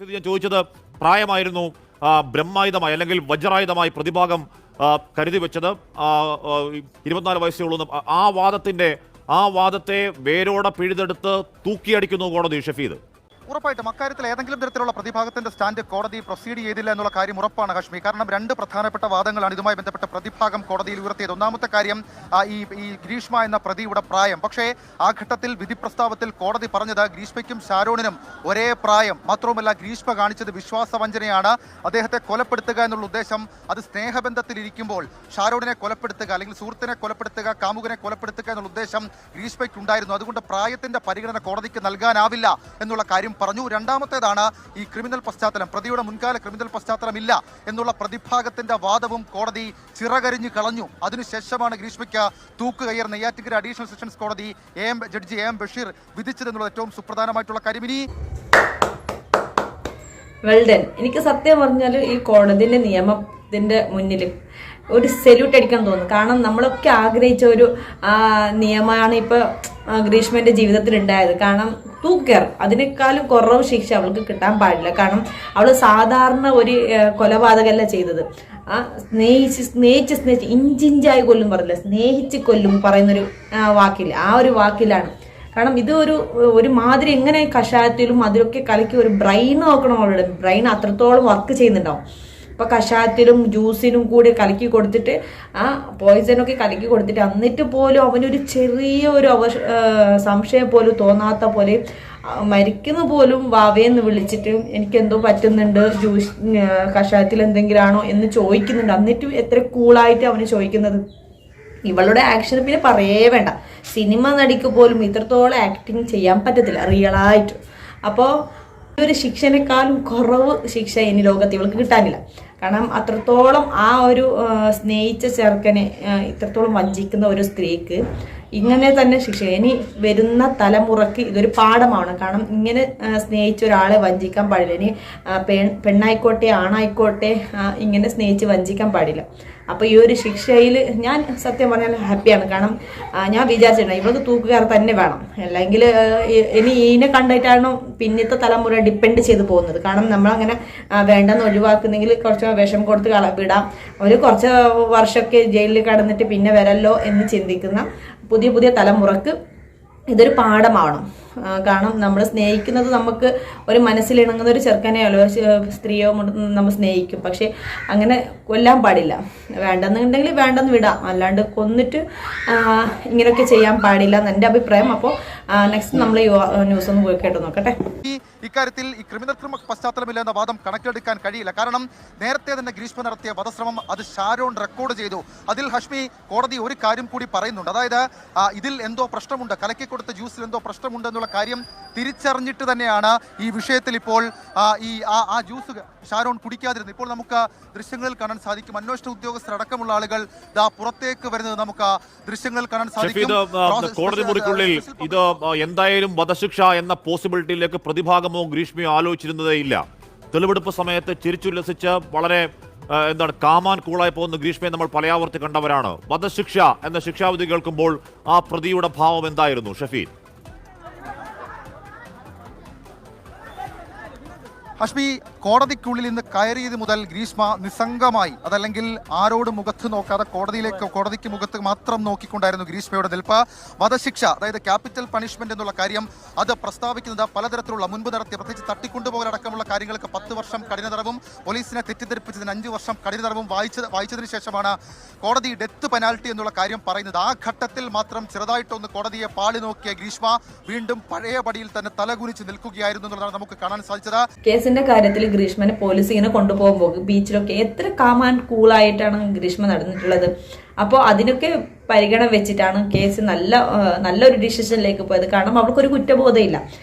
ഞാൻ ചോദിച്ചത് പ്രായമായിരുന്നു ബ്രഹ്മായുധമായി അല്ലെങ്കിൽ വജ്രായുധമായി പ്രതിഭാഗം കരുതി വെച്ചത് 24 വയസ്സേ ഉള്ളൂ. ആ വാദത്തെ വേരോടെ പിഴുതെടുത്ത് തൂക്കിയടിക്കുന്നു കോടതി. ഷഫീദ്, ഉറപ്പായിട്ടും അക്കാര്യത്തിൽ ഏതെങ്കിലും തരത്തിലുള്ള പ്രതിഭാഗത്തിന്റെ സ്റ്റാൻഡ് കോടതി പ്രൊസീഡ് ചെയ്തില്ല എന്നുള്ള കാര്യം ഉറപ്പാണ് ഹാഷ്മി. കാരണം രണ്ട് പ്രധാനപ്പെട്ട വാദങ്ങളാണ് ഇതുമായി ബന്ധപ്പെട്ട പ്രതിഭാഗം കോടതിയിൽ ഉയർത്തിയത്. ഒന്നാമത്തെ കാര്യം ഈ ഗ്രീഷ്മ എന്ന പ്രതിയുടെ പ്രായം. പക്ഷേ ആ ഘട്ടത്തിൽ വിധി പ്രസ്താവത്തിൽ കോടതി പറഞ്ഞത് ഗ്രീഷ്മയ്ക്കും ഷാരോണിനും ഒരേ പ്രായം. മാത്രവുമല്ല, ഗ്രീഷ്മ കാണിച്ചത് വിശ്വാസവഞ്ചനയാണ്. അദ്ദേഹത്തെ കൊലപ്പെടുത്തുക എന്നുള്ള ഉദ്ദേശം അത് സ്നേഹബന്ധത്തിലിരിക്കുമ്പോൾ ഷാരോണിനെ കൊലപ്പെടുത്തുക അല്ലെങ്കിൽ സുഹൃത്തിനെ കൊലപ്പെടുത്തുക, കാമുകനെ കൊലപ്പെടുത്തുക എന്നുള്ള ഉദ്ദേശം ഗ്രീഷ്മയ്ക്കുണ്ടായിരുന്നു. അതുകൊണ്ട് പ്രായത്തിന്റെ പരിഗണന കോടതിക്ക് നൽകാനാവില്ല എന്നുള്ള കാര്യം പറഞ്ഞു. രണ്ടാമത്തേതാണ് ഈ ക്രിമിനൽ പശ്ചാത്തലം, പ്രതിയുടെ മുൻകാല ക്രിമിനൽ പശ്ചാത്തലമില്ല എന്നുള്ള പ്രതിഭാഗത്തിന്റെ വാദവും കോടതി ചിറകരിഞ്ഞു കളഞ്ഞു. അതിനുശേഷമാണ് ഗ്രീഷ്മയ്ക്ക് തൂക്കുകയർ നെയ്യാറ്റിൻകര അഡീഷണൽ സെഷൻസ് കോടതി ജഡ്ജി എം ബഷീർ വിധിച്ചതെന്നുള്ള ഏറ്റവും സുപ്രധാനമായിട്ടുള്ള കാര്യം. ഇനി വെൽഡൻ, എനിക്ക് സത്യം പറഞ്ഞാൽ ഈ കോടതിന്റെ നിയമത്തിന്റെ മുന്നിൽ ഒരു സെല്യൂട്ട് അടിക്കാൻ തോന്നുന്നു. കാരണം നമ്മളൊക്കെ ആഗ്രഹിച്ച ഒരു നിയമമാണ് ഇപ്പൊ ഗ്രീഷ്മന്റെ ജീവിതത്തിൽ ഉണ്ടായത്. കാരണം തൂക്കേർ അതിനേക്കാളും കുറവ് ശിക്ഷ അവൾക്ക് കിട്ടാൻ പാടില്ല. കാരണം അവൾ സാധാരണ ഒരു കൊലപാതകമല്ല ചെയ്തത്. സ്നേഹിച്ച് ഇഞ്ചിഞ്ചായി കൊല്ലും പറയില്ല, സ്നേഹിച്ച് കൊല്ലും പറയുന്നൊരു വാക്കില്ല, ആ ഒരു വാക്കിലാണ്. കാരണം ഇത് ഒരു മാതിരി എങ്ങനെ കഷായത്തിലും അതിലൊക്കെ കലക്കി ഒരു ബ്രെയിൻ നോക്കണം. അവളുടെ ബ്രെയിൻ അത്രത്തോളം വർക്ക് ചെയ്യുന്നുണ്ടാവും. ഇപ്പൊ കഷായത്തിലും ജ്യൂസിനും കൂടി കലക്കി കൊടുത്തിട്ട് പോയിസനൊക്കെ കലക്കി കൊടുത്തിട്ട് എന്നിട്ട് പോലും അവനൊരു ചെറിയൊരു സംശയം പോലും തോന്നാത്ത പോലെ മരിക്കുന്ന പോലും വാവേന്ന് വിളിച്ചിട്ട് എനിക്കെന്തോ പറ്റുന്നുണ്ട്, ജ്യൂസ് കഷായത്തിൽ എന്തെങ്കിലും ആണോ എന്ന് ചോദിക്കുന്നുണ്ട്. എന്നിട്ടും എത്ര കൂളായിട്ട് അവന് ചോദിക്കുന്നത്. ഇവളുടെ ആക്ഷൻ പിന്നെ പറയേ വേണ്ട. സിനിമ നടിക്ക് പോലും ഇത്രത്തോളം ആക്ടിങ് ചെയ്യാൻ പറ്റത്തില്ല റിയലായിട്ട്. അപ്പോൾ ഒരു ശിക്ഷനേക്കാളും കുറവ് ശിക്ഷ ഇനി ലോകത്ത് ഇവൾക്ക് കിട്ടാനില്ല. കാരണം അത്രത്തോളം ആ ഒരു സ്നേഹിച്ച ചെറുക്കനെ ഇത്രത്തോളം വഞ്ചിക്കുന്ന ഒരു സ്ത്രീക്ക് ഇങ്ങനെ തന്നെ ശിക്ഷ. ഇനി വരുന്ന തലമുറയ്ക്ക് ഇതൊരു പാഠമാണ്. കാരണം ഇങ്ങനെ സ്നേഹിച്ച ഒരാളെ വഞ്ചിക്കാൻ പാടില്ല. ഇനി പെണ്ണായിക്കോട്ടെ ആണായിക്കോട്ടെ ഇങ്ങനെ സ്നേഹിച്ച് വഞ്ചിക്കാൻ പാടില്ല. അപ്പോൾ ഈ ഒരു ശിക്ഷയിൽ ഞാൻ സത്യം പറഞ്ഞാൽ ഹാപ്പിയാണ്. കാരണം ഞാൻ വിചാരിച്ചിട്ടുണ്ട് ഇവൾക്ക് തൂക്കുകയർ തന്നെ വേണം. അല്ലെങ്കിൽ ഇനി ഇതിനെ കണ്ടിട്ടാണ് പിന്നത്തെ തലമുറ ഡിപ്പെൻഡ് ചെയ്ത് പോകുന്നത്. കാരണം നമ്മളങ്ങനെ വേണ്ടെന്ന് ഒഴിവാക്കുന്നെങ്കിൽ കുറച്ച് വിഷം കൊടുത്ത് വിടാം, ഒരു കുറച്ച് വർഷമൊക്കെ ജയിലിൽ കടന്നിട്ട് പിന്നെ വരല്ലോ എന്ന് ചിന്തിക്കുന്ന പുതിയ തലമുറക്ക് ഇതൊരു പാഠമാവണം. കാരണം നമ്മൾ സ്നേഹിക്കുന്നത് നമുക്ക് ഒരു മനസ്സിലിണങ്ങുന്ന ഒരു ചെറുക്കനെയോ സ്ത്രീയോ നമ്മൾ സ്നേഹിക്കും. പക്ഷെ അങ്ങനെ കൊല്ലാൻ പാടില്ല. വേണ്ടെന്നുണ്ടെങ്കിൽ വേണ്ടെന്ന് വിടാം, അല്ലാണ്ട് കൊന്നിട്ട് ഇങ്ങനെയൊക്കെ ചെയ്യാൻ പാടില്ല എന്ന് എൻ്റെ അഭിപ്രായം. അപ്പോൾ നെക്സ്റ്റ് നമ്മൾ ഈ ന്യൂസ് ഒന്ന് പോയി കേട്ട് നോക്കട്ടെ. ഇക്കാര്യത്തിൽ ഈ ക്രിമിനൽ പശ്ചാത്തലമില്ല എന്ന വാദം കണക്കിലെടുക്കാൻ കഴിയില്ല. കാരണം നേരത്തെ തന്നെ ഗ്രീഷ്മ നടത്തിയ വധശ്രമം അത് ഷാരോൺ റെക്കോർഡ് ചെയ്തു. അതിൽ ഹാഷ്മി കോടതി ഒരു കാര്യം കൂടി പറയുന്നുണ്ട്. അതായത് ഇതിൽ എന്തോ പ്രശ്നമുണ്ട്, കലക്കി കൊടുത്ത ജ്യൂസിൽ എന്തോ പ്രശ്നമുണ്ട് എന്നുള്ള കാര്യം തിരിച്ചറിഞ്ഞിട്ട് തന്നെയാണ് ഈ വിഷയത്തിൽ ഇപ്പോൾ ആ ജ്യൂസ് ഷാരോൺ കുടിക്കാതിരുന്നത്. ഇപ്പോൾ നമുക്ക് ദൃശ്യങ്ങളിൽ കാണാൻ സാധിക്കും. അന്വേഷണ ഉദ്യോഗസ്ഥരടക്കമുള്ള ആളുകൾ പുറത്തേക്ക് വരുന്നത് നമുക്ക് ദൃശ്യങ്ങളിൽ കാണാൻ സാധിക്കും. കോടതി മുറിക്കുള്ളിൽ ഇത് എന്തായാലും വധശിക്ഷ എന്ന പോസിബിലിറ്റിയിലേക്ക് പ്രതിഭാഗമോ ഗ്രീഷ്മയോ ആലോചിച്ചിരുന്നതേ ഇല്ല. തെളിവെടുപ്പ് സമയത്ത് ചിരിച്ചുല്ലസിച്ച് വളരെ കാമാൻ കൂളായി പോകുന്ന ഗ്രീഷ്മയെ നമ്മൾ പലയാവർത്തി കണ്ടവരാണ്. വധശിക്ഷ എന്ന ശിക്ഷാവിധി കേൾക്കുമ്പോൾ ആ പ്രതിയുടെ ഭാവം എന്തായിരുന്നു ഷഫീദ്? ഹാഷ്മി, കോടതിക്കുള്ളിൽ നിന്ന് കയറിയത് മുതൽ ഗ്രീഷ്മ നിസ്സംഗമായി, അതല്ലെങ്കിൽ ആരോടും മുഖത്ത് നോക്കാതെ കോടതിക്ക് മുഖത്ത് മാത്രം നോക്കിക്കൊണ്ടായിരുന്നു ഗ്രീഷ്മയുടെ നിൽപ്പ്. വധശിക്ഷ, അതായത് ക്യാപിറ്റൽ പണിഷ്മെന്റ് എന്നുള്ള കാര്യം അത് പ്രസ്താവിക്കുന്നത് പലതരത്തിലുള്ള മുൻപ് നടത്തിയ പ്രത്യേകിച്ച് തട്ടിക്കൊണ്ടുപോകലടക്കമുള്ള കാര്യങ്ങൾക്ക് 10 വർഷം കഠിന തടവും പോലീസിനെ തെറ്റിദ്ധരിപ്പിച്ചതിന് 5 വർഷം കഠിന തടവും വായിച്ചതിന് ശേഷമാണ് കോടതി ഡെത്ത് പെനാൽറ്റി എന്നുള്ള കാര്യം പറയുന്നത്. ആ ഘട്ടത്തിൽ മാത്രം ചെറുതായിട്ടൊന്ന് കോടതിയെ പാളി നോക്കിയ ഗ്രീഷ്മ വീണ്ടും പഴയ പടിയിൽ തന്നെ തലകുനിച്ച് നിൽക്കുകയായിരുന്നു എന്നുള്ളതാണ് നമുക്ക് കാണാൻ സാധിച്ചത്. കേസിന്റെ കാര്യത്തിൽ ഗ്രീഷ്മനെ പോലീസ് ഇങ്ങനെ കൊണ്ടുപോകുമ്പോൾ ബീച്ചിലൊക്കെ എത്ര കാം ആൻഡ് കൂളായിട്ടാണ് ഗ്രീഷ്മ നടന്നിട്ടുള്ളത്. അപ്പോൾ അതിനൊക്കെ പരിഗണന വെച്ചിട്ടാണ് കേസ് നല്ലൊരു ഡിസിഷനിലേക്ക് പോയത്. കാരണം അവൾക്കൊരു കുറ്റബോധം ഇല്ല.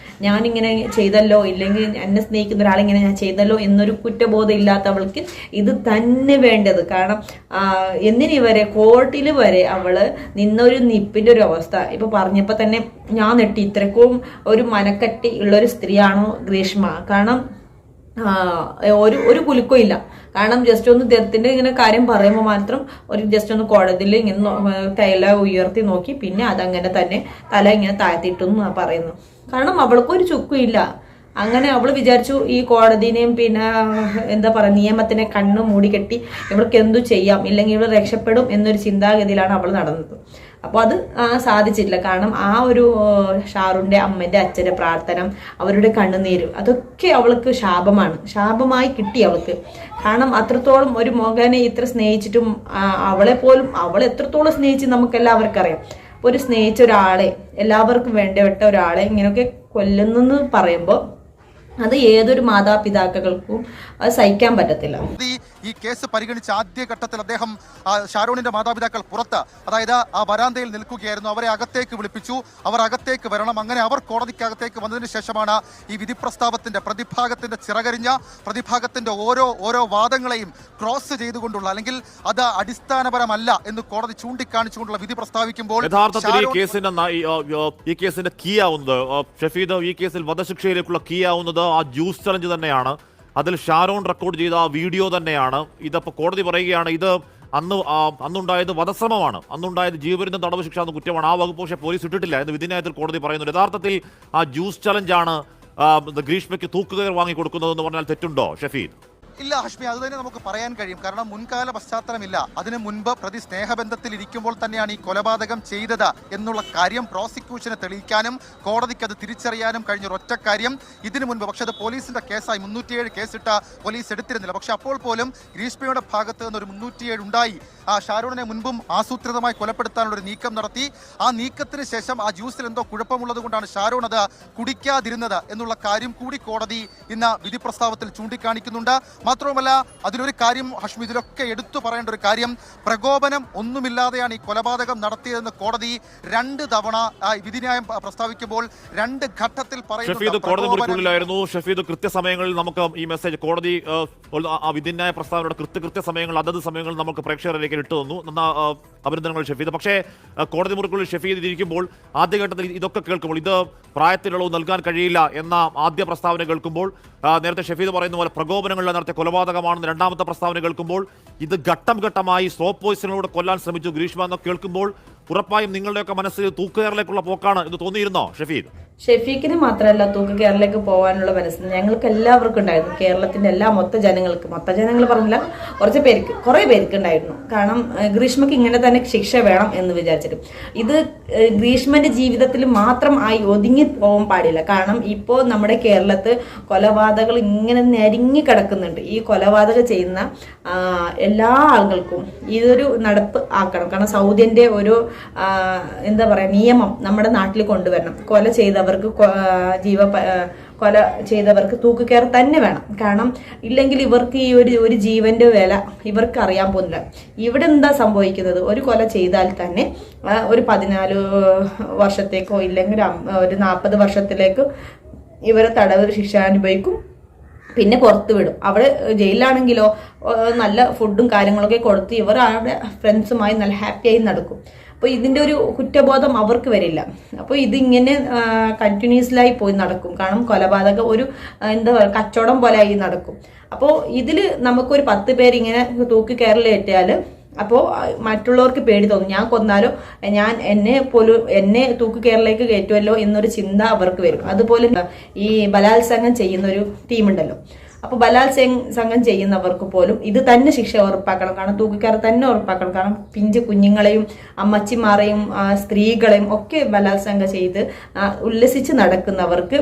ഞാനിങ്ങനെ ചെയ്തല്ലോ, ഇല്ലെങ്കിൽ എന്നെ സ്നേഹിക്കുന്ന ഒരാളിങ്ങനെ ഞാൻ ചെയ്തല്ലോ എന്നൊരു കുറ്റബോധം ഇല്ലാത്തവൾക്ക് ഇത് തന്നെ വേണ്ടത്. കാരണം എന്തിനു വരെ കോർട്ടിൽ വരെ അവള് നിന്നൊരു നിപ്പിന്റെ ഒരു അവസ്ഥ ഇപ്പൊ പറഞ്ഞപ്പോ തന്നെ ഞാൻ നെട്ടി. ഇത്രക്കും ഒരു മനക്കട്ടി ഉള്ളൊരു സ്ത്രീയാണോ ഗ്രീഷ്മ? കാരണം ഒരു കുലുക്കവും ഇല്ല. കാരണം ജസ്റ്റ് ഒന്ന് ദത്തിന്റെ ഇങ്ങനെ കാര്യം പറയുമ്പോൾ മാത്രം ഒരു ജസ്റ്റ് ഒന്ന് കോടതിയിൽ ഇങ്ങനെ തല ഉയർത്തി നോക്കി പിന്നെ അതങ്ങനെ തന്നെ തല ഇങ്ങനെ താഴ്ത്തിയിട്ടെന്ന് പറയുന്നു. കാരണം അവൾക്കൊരു ചുക്കും ഇല്ല. അങ്ങനെ അവൾ വിചാരിച്ചു ഈ കോടതിനെയും പിന്നെ എന്താ പറയുക നിയമത്തിനെ കണ്ണു മൂടിക്കെട്ടി ഇവൾക്ക് എന്തു ചെയ്യാം, ഇല്ലെങ്കിൽ ഇവൾ രക്ഷപ്പെടും എന്നൊരു ചിന്താഗതിയിലാണ് അവൾ നടന്നത്. അപ്പോൾ അത് സാധിച്ചിട്ടില്ല. കാരണം ആ ഒരു ഷാറുവിൻ്റെ അമ്മേൻ്റെ അച്ഛൻ്റെ പ്രാർത്ഥന, അവരുടെ കണ്ണുനീര്, അതൊക്കെ അവൾക്ക് ശാപമായി കിട്ടി അവൾക്ക്. കാരണം അത്രത്തോളം ഒരു മകനെ ഇത്ര സ്നേഹിച്ചിട്ടും അവൾ എത്രത്തോളം സ്നേഹിച്ച് നമുക്കെല്ലാവർക്കും അറിയാം. ഒരു സ്നേഹിച്ച ഒരാളെ, എല്ലാവർക്കും വേണ്ടപ്പെട്ട ഒരാളെ ഇങ്ങനെയൊക്കെ കൊല്ലുന്നെന്ന് പറയുമ്പോൾ അത് ഏതൊരു മാതാപിതാക്കൾക്കും അത് സഹിക്കാൻ പറ്റത്തില്ല. ഈ കേസ് പരിഗണിച്ച ആദ്യ ഘട്ടത്തിൽ അദ്ദേഹം ഷാരോണിന്റെ മാതാപിതാക്കൾ പുറത്ത്, അതായത് ആ വരാന്തയിൽ നിൽക്കുകയായിരുന്നു. അവരെ അകത്തേക്ക് വിളിപ്പിച്ചു, അവർ അകത്തേക്ക് വരണം. അങ്ങനെ അവർ കോടതിക്കകത്തേക്ക് വന്നതിന് ശേഷമാണ് ഈ വിധി പ്രസ്താവത്തിന്റെ പ്രതിഭാഗത്തിന്റെ ചിറകരിഞ്ഞ പ്രതിഭാഗത്തിന്റെ ഓരോ വാദങ്ങളെയും ക്രോസ് ചെയ്തുകൊണ്ടുള്ള, അല്ലെങ്കിൽ അത് അടിസ്ഥാനപരമല്ല എന്ന് കോടതി ചൂണ്ടിക്കാണിച്ചുകൊണ്ടുള്ള വിധി പ്രസ്താവിക്കുമ്പോൾ യഥാർത്ഥത്തിൽ ഈ കേസിന്റെ കീ ആവുന്നത് ഷഫീദ്, ഈ കേസിൽ വധശിക്ഷയിലേക്കുള്ള കീ ആവുന്നത് ആ ജ്യൂസ് ചലഞ്ച് തന്നെയാണ്. അതിൽ ഷാരോൺ റെക്കോർഡ് ചെയ്ത ആ വീഡിയോ തന്നെയാണ്. ഇതിപ്പോൾ കോടതി പറയുകയാണ് ഇത് അന്നുണ്ടായത് വധശ്രമമാണ്, അന്നുണ്ടായത് ജീവപര്യന്തം തടവ് ശിക്ഷ എന്ന കുറ്റമാണ്. ആ വകുപ്പ് പക്ഷേ പോലീസ് ഇട്ടിട്ടില്ല എന്ന് വിധിന്യായത്തിൽ കോടതി പറയുന്നുണ്ട്. യഥാർത്ഥത്തിൽ ആ ജ്യൂസ് ചലഞ്ചാണ് ഗ്രീഷ്മയ്ക്ക് തൂക്കുകയർ വാങ്ങിക്കൊടുക്കുന്നതെന്ന് പറഞ്ഞാൽ തെറ്റുണ്ടോ ഷഫീദ്? ഇല്ല ഹാഷ്മി, അത് തന്നെ നമുക്ക് പറയാൻ കഴിയും. കാരണം മുൻകാല പശ്ചാത്തലമില്ല. അതിനു മുൻപ് പ്രതി സ്നേഹബന്ധത്തിൽ ഇരിക്കുമ്പോൾ തന്നെയാണ് ഈ കൊലപാതകം ചെയ്തത് എന്നുള്ള കാര്യം പ്രോസിക്യൂഷനെ തെളിയിക്കാനും കോടതിക്ക് അത് തിരിച്ചറിയാനും കഴിഞ്ഞ ഒറ്റ കാര്യം. ഇതിനു മുൻപ് പക്ഷെ അത് പോലീസിന്റെ കേസായി 307 കേസിട്ട പോലീസ് എടുത്തിരുന്നില്ല. പക്ഷെ അപ്പോൾ പോലും ഗ്രീഷ്മയുടെ ഭാഗത്ത് നിന്നൊരു 307 ഉണ്ടായി. ആ ഷാരൂണിനെ മുൻപും ആസൂത്രിതമായി കൊലപ്പെടുത്താനുള്ള ഒരു നീക്കം നടത്തി. ആ നീക്കത്തിന് ശേഷം ആ ജ്യൂസിൽ എന്തോ കുഴപ്പമുള്ളത് കൊണ്ടാണ് ഷാരൂൺ അത് കുടിക്കാതിരുന്നത് എന്നുള്ള കാര്യം കൂടി കോടതി ഇന്ന് വിധി പ്രസ്താവത്തിൽ ചൂണ്ടിക്കാണിക്കുന്നുണ്ട്. മാത്രവുമല്ല അതിലൊരു കാര്യം ഹാഷ്മി, ഇതിലൊക്കെ എടുത്തു പറയേണ്ട ഒരു കാര്യം, പ്രകോപനം ഒന്നുമില്ലാതെയാണ് ഈ കൊലപാതകം നടത്തിയതെന്ന് കോടതി 2 തവണ വിധിന്യായം പ്രസ്താവിക്കുമ്പോൾ 2 ഘട്ടത്തിൽ പറയുന്നു. ഷഫീദ്, കൃത്യസമയങ്ങളിൽ നമുക്ക് ഈ മെസ്സേജ് കോടതി ആ വിധിന്യായ പ്രസ്താവനയുടെ കൃത്യസമയങ്ങൾ അതത് സമയങ്ങളിൽ നമുക്ക് പ്രേക്ഷകരിലേക്ക് ഇട്ടു തന്നു. അഭിനന്ദനങ്ങൾ ഷഫീദ്. പക്ഷേ കോടതി മുറിക്കുള്ളിൽ ഷഫീദ് ഇരിക്കുമ്പോൾ ആദ്യഘട്ടത്തിൽ ഇതൊക്കെ കേൾക്കുമ്പോൾ ഇത് പ്രായത്തിലുള്ളവ് നൽകാൻ കഴിയില്ല എന്ന ആദ്യ പ്രസ്താവന കേൾക്കുമ്പോൾ, നേരത്തെ ഷഫീദ് പറയുന്ന പോലെ പ്രകോപനങ്ങളിൽ നടത്തിയ കൊലപാതകമാണെന്ന് രണ്ടാമത്തെ പ്രസ്താവന കേൾക്കുമ്പോൾ, ഇത് ഘട്ടം ഘട്ടമായി സ്ലോ പോയിസണിലൂടെ കൊല്ലാൻ ശ്രമിച്ചു ഗ്രീഷ്മ എന്നൊക്കെ കേൾക്കുമ്പോൾ ഉറപ്പായും നിങ്ങളുടെയൊക്കെ മനസ്സിൽ തൂക്കുകയറിലേക്കുള്ള പോക്കാണ് എന്ന് തോന്നിയിരുന്നോ ഷഫീദ്? ഷെഫീഖിന് മാത്രമല്ല തൂക്കുകയറിലേക്ക് പോകാനുള്ള മനസ്സ് ഞങ്ങൾക്ക് എല്ലാവർക്കും ഉണ്ടായിരുന്നു. കേരളത്തിന്റെ എല്ലാ മൊത്ത ജനങ്ങൾ പറഞ്ഞില്ല, കുറേ പേർക്ക് ഉണ്ടായിരുന്നു. കാരണം ഗ്രീഷ്മയ്ക്ക് ഇങ്ങനെ തന്നെ ശിക്ഷ വേണം എന്ന് വിചാരിച്ചിട്ട്. ഇത് ഗ്രീഷ്മന്റെ ജീവിതത്തിൽ മാത്രം ഒതുങ്ങി പോകാൻ പാടില്ല. കാരണം ഇപ്പോൾ നമ്മുടെ കേരളത്ത് കൊലപാതകങ്ങൾ ഇങ്ങനെ ഞെരുങ്ങി കിടക്കുന്നുണ്ട്. ഈ കൊലപാതകം ചെയ്യുന്ന എല്ലാ ആളുകൾക്കും ഇതൊരു നടപ്പ് ആക്കണം. കാരണം സൗദിന്റെ ഒരു എന്താ പറയുക നിയമം നമ്മുടെ നാട്ടിൽ കൊണ്ടുവരണം. കൊല ചെയ്തവർക്ക് തൂക്കുകയർ തന്നെ വേണം. കാരണം ഇല്ലെങ്കിൽ ഇവർക്ക് ഈ ഒരു ജീവന്റെ വില ഇവർക്ക് അറിയാൻ പോകുന്നില്ല. ഇവിടെ എന്താ സംഭവിക്കുന്നത്, ഒരു കൊല ചെയ്താൽ തന്നെ ഒരു 14 വർഷത്തേക്കോ ഇല്ലെങ്കിൽ ഒരു 40 വർഷത്തിലേക്ക് ഇവരെ തടവ് ശിക്ഷ അനുഭവിക്കും, പിന്നെ പുറത്ത് വിടും. അവിടെ ജയിലിലാണെങ്കിലോ നല്ല ഫുഡും കാര്യങ്ങളൊക്കെ കൊടുത്ത് ഇവർ അവരുടെ ഫ്രണ്ട്സുമായി നല്ല ഹാപ്പിയായി നടക്കും. അപ്പോൾ ഇതിൻ്റെ ഒരു കുറ്റബോധം അവർക്ക് വരില്ല. അപ്പോൾ ഇതിങ്ങനെ കണ്ടിന്യൂസ്ലായി പോയി നടക്കും. കാരണം കൊലപാതകം ഒരു എന്താ പറയുക കച്ചവടം പോലെ ആയി നടക്കും. അപ്പോൾ ഇതിൽ നമുക്കൊരു 10 പേരിങ്ങനെ തൂക്കി കയറിലേറ്റാൽ അപ്പോൾ മറ്റുള്ളവർക്ക് പേടി തോന്നും, ഞാൻ കൊന്നാലോ എന്നെ തൂക്ക് കയറിലേക്ക് കയറ്റുമല്ലോ എന്നൊരു ചിന്ത അവർക്ക് വരും. അതുപോലെ ഈ ബലാത്സംഗം ചെയ്യുന്ന ഒരു ടീമുണ്ടല്ലോ, അപ്പോൾ ബലാത്സംഗം ചെയ്യുന്നവർക്ക് പോലും ഇത് തന്നെ ശിക്ഷ ഉറപ്പാക്കണം. കാരണം തൂക്കിക്കയർ തന്നെ ഉറപ്പാക്കണം. കാരണം പിഞ്ച് കുഞ്ഞുങ്ങളെയും അമ്മച്ചിമാരെയും സ്ത്രീകളെയും ഒക്കെ ബലാത്സംഗം ചെയ്ത് ഉല്ലസിച്ച് നടക്കുന്നവർക്ക്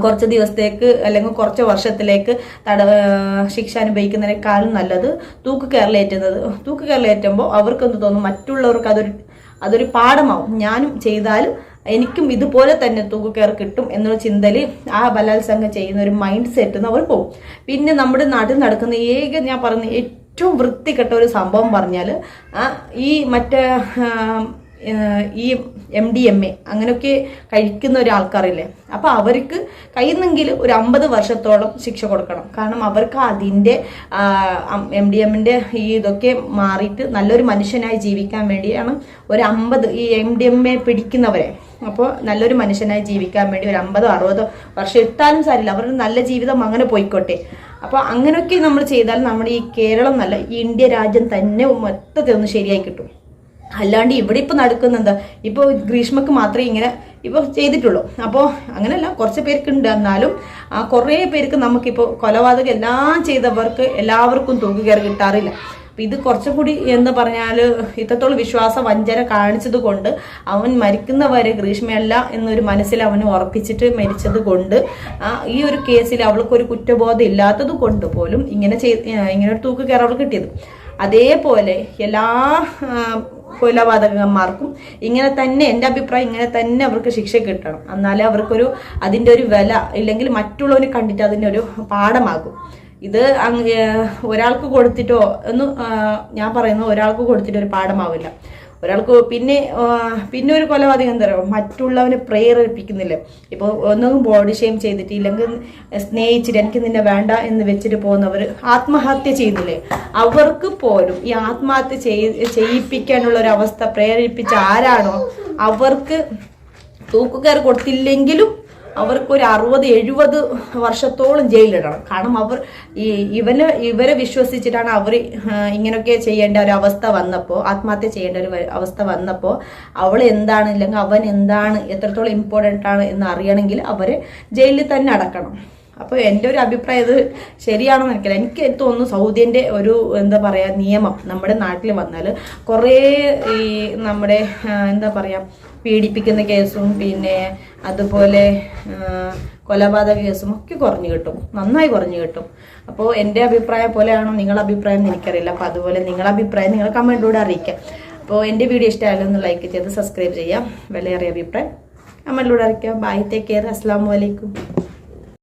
കുറച്ച് ദിവസത്തേക്ക് അല്ലെങ്കിൽ കുറച്ച് വർഷത്തിലേക്ക് ശിക്ഷ അനുഭവിക്കുന്നതിനേക്കാളും നല്ലത് തൂക്ക് കയറിലേറ്റുമ്പോൾ അവർക്കൊന്ന് തോന്നും മറ്റുള്ളവർക്ക് അതൊരു പാഠമാവും. ഞാനും ചെയ്താലും എനിക്കും ഇതുപോലെ തന്നെ തൂക്കുകയർ കിട്ടും എന്നുള്ള ചിന്തയിൽ ആ ബലാത്സംഗം ചെയ്യുന്ന ഒരു മൈൻഡ് സെറ്റ് അവർ പോകും. പിന്നെ നമ്മുടെ നാട്ടിൽ നടക്കുന്ന ഞാൻ പറഞ്ഞ ഏറ്റവും വൃത്തികെട്ട ഒരു സംഭവം പറഞ്ഞാൽ ഈ ഈ MDMA അങ്ങനെയൊക്കെ കഴിക്കുന്ന ഒരാൾക്കാരില്ലേ, അപ്പോൾ അവർക്ക് കഴിയുന്നെങ്കിൽ ഒരു 50 വർഷത്തോളം ശിക്ഷ കൊടുക്കണം. കാരണം അവർക്ക് അതിൻ്റെ MDMA ഇതൊക്കെ മാറിയിട്ട് നല്ലൊരു മനുഷ്യനായി ജീവിക്കാൻ വേണ്ടിയാണ് ഒരു 50 ഈ MDMA പിടിക്കുന്നവരെ അപ്പോൾ നല്ലൊരു മനുഷ്യനായി ജീവിക്കാൻ വേണ്ടി ഒരു 50-60 വർഷം ഇട്ടാലും സാരില്ല, അവരുടെ നല്ല ജീവിതം അങ്ങനെ പോയിക്കോട്ടെ. അപ്പോൾ അങ്ങനെയൊക്കെ നമ്മൾ ചെയ്താൽ നമ്മുടെ ഈ കേരളം നല്ല ഈ ഇന്ത്യ രാജ്യം തന്നെ മൊത്തത്തിൽ ഒന്ന് ശരിയായി കിട്ടും. അല്ലാണ്ട് ഇവിടെ ഇപ്പൊ നടക്കുന്നത് ഇപ്പൊ ഗ്രീഷ്മക്ക് മാത്രമേ ഇങ്ങനെ ഇപ്പൊ ചെയ്തിട്ടുള്ളൂ. അപ്പോൾ അങ്ങനെയല്ല, കുറച്ച് പേർക്കുണ്ട്. എന്നാലും കുറേ പേർക്ക് നമുക്കിപ്പോൾ കൊലപാതകം എല്ലാം ചെയ്തവർക്ക് എല്ലാവർക്കും തൂക്കുകയർ കിട്ടാറില്ല. അപ്പൊ ഇത് കുറച്ചും കൂടി എന്ന് പറഞ്ഞാൽ ഇത്രത്തോളം വിശ്വാസ വഞ്ചന കാണിച്ചത് കൊണ്ട് അവൻ മരിക്കുന്നവരെ ഗ്രീഷ്മയല്ല എന്നൊരു മനസ്സിൽ അവന് ഉറപ്പിച്ചിട്ട് മരിച്ചത് കൊണ്ട് ഈ ഒരു കേസിൽ അവൾക്കൊരു കുറ്റബോധം ഇല്ലാത്തത് കൊണ്ട് പോലും ഇങ്ങനെ ഒരു തൂക്കുകയർ അവൾ കിട്ടിയത്. അതേപോലെ എല്ലാ കൊലപാതകന്മാർക്കും ഇങ്ങനെ തന്നെ, എൻ്റെ അഭിപ്രായം ഇങ്ങനെ തന്നെ അവർക്ക് ശിക്ഷ കിട്ടണം. എന്നാലേ അവർക്കൊരു അതിൻ്റെ ഒരു വില, ഇല്ലെങ്കിൽ മറ്റുള്ളവരെ കണ്ടിട്ട് അതിൻ്റെ ഒരു പാഠമാകും. ഇത് ഒരാൾക്ക് കൊടുത്തിട്ടോ ഒന്നും ഞാൻ പറയുന്നത് ഒരാൾക്ക് കൊടുത്തിട്ട് ഒരു പാഠമാവില്ല. ഒരാൾക്ക് പിന്നെ ഒരു കൊലപാതകം എന്താ പറയുക, മറ്റുള്ളവനെ പ്രേരിപ്പിക്കുന്നില്ലേ. ഇപ്പോൾ ഒന്നും ബോഡി ഷെയിം ചെയ്തിട്ട് ഇല്ലെങ്കിൽ സ്നേഹിച്ചിട്ട് എനിക്ക് നിന്നെ വേണ്ട എന്ന് വെച്ചിട്ട് പോകുന്നവർ ആത്മഹത്യ ചെയ്യുന്നില്ലേ, അവർക്ക് പോലും ഈ ആത്മഹത്യ ചെയ്യിപ്പിക്കാനുള്ള ഒരു അവസ്ഥ പ്രേരിപ്പിച്ച ആരാണോ അവർക്ക് തൂക്കുകയർ കൊടുത്തില്ലെങ്കിലും അവർക്കൊരു 60-70 വർഷത്തോളം ജയിലിടണം. കാരണം ഇവരെ വിശ്വസിച്ചിട്ടാണ് അവർ ഇങ്ങനെയൊക്കെ ചെയ്യേണ്ട ഒരു അവസ്ഥ വന്നപ്പോൾ, ആത്മഹത്യ ചെയ്യേണ്ട ഒരു അവസ്ഥ വന്നപ്പോൾ അവൾ എന്താണ് ഇല്ലെങ്കിൽ അവൻ എന്താണ്, എത്രത്തോളം ഇമ്പോർട്ടൻ്റ് ആണ് എന്ന് അറിയണമെങ്കിൽ അവരെ ജയിലിൽ തന്നെ അടക്കണം. അപ്പോൾ എൻ്റെ ഒരു അഭിപ്രായം ഇത് ശരിയാണെന്ന് എനിക്കറിയാം. എനിക്ക് തോന്നുന്നു സൗദിൻ്റെ ഒരു എന്താ പറയുക നിയമം നമ്മുടെ നാട്ടിൽ വന്നാൽ കുറേ ഈ നമ്മുടെ എന്താ പറയുക പീഡിപ്പിക്കുന്ന കേസും പിന്നെ അതുപോലെ കൊലപാതക കേസും ഒക്കെ കുറഞ്ഞു കിട്ടും, നന്നായി കുറഞ്ഞു കിട്ടും. അപ്പോൾ എൻ്റെ അഭിപ്രായം പോലെയാണോ നിങ്ങളുടെ അഭിപ്രായം എന്ന് എനിക്കറിയില്ല. അപ്പോൾ അതുപോലെ നിങ്ങളുടെ അഭിപ്രായം നിങ്ങൾ കമൻറ്റിലൂടെ അറിയിക്കാം. അപ്പോൾ എൻ്റെ വീഡിയോ ഇഷ്ടമായാലും ഒന്ന് ലൈക്ക് ചെയ്ത് സബ്സ്ക്രൈബ് ചെയ്യാം. വിലയേറിയ അഭിപ്രായം കമൻറ്റിലൂടെ അറിയിക്കാം. ബൈ, ടേക്ക് കെയർ, അസ്സലാമു അലൈക്കും.